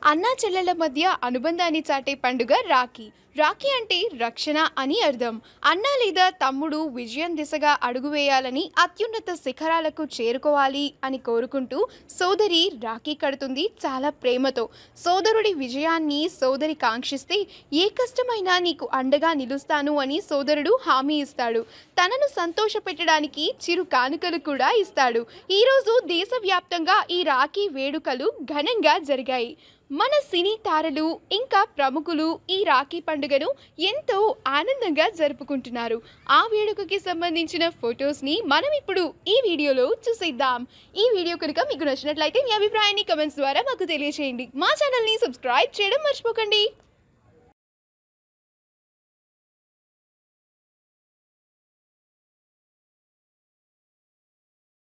అన్నా చెల్లెల మధ్య అనుబంధాన్ని చాటే పండుగ రాఖీ. రాఖీ అంటే రక్షణ అని అర్థం. అన్న లేదా తమ్ముడు విజయం దిశగా అడుగు వేయాలని, అత్యున్నత శిఖరాలకు చేరుకోవాలి అని కోరుకుంటూ సోదరి రాఖీ కడుతుంది చాలా ప్రేమతో. సోదరుడి విజయాన్ని సోదరి కాంక్షిస్తే ఏ కష్టమైనా నీకు అండగా నిలుస్తాను అని సోదరుడు హామీ ఇస్తాడు. తనను సంతోషపెట్టడానికి చిరు కానుకలు కూడా ఇస్తాడు. ఈరోజు దేశవ్యాప్తంగా ఈ రాఖీ వేడుకలు ఘనంగా జరిగాయి. మన సినీ తారలు ఇంకా ప్రముఖులు ఈ రాఖీ పండుగను ఎంతో ఆనందంగా జరుపుకుంటున్నారు. ఆ వేడుకకి సంబంధించిన ఫొటోస్ని మనం ఇప్పుడు ఈ వీడియోలో చూసేద్దాం. ఈ వీడియో కనుక మీకు నచ్చినట్లయితే మీ అభిప్రాయాన్ని కమెంట్స్ ద్వారా మాకు తెలియజేయండి. మా ఛానల్ని సబ్స్క్రైబ్ చేయడం మర్చిపోకండి.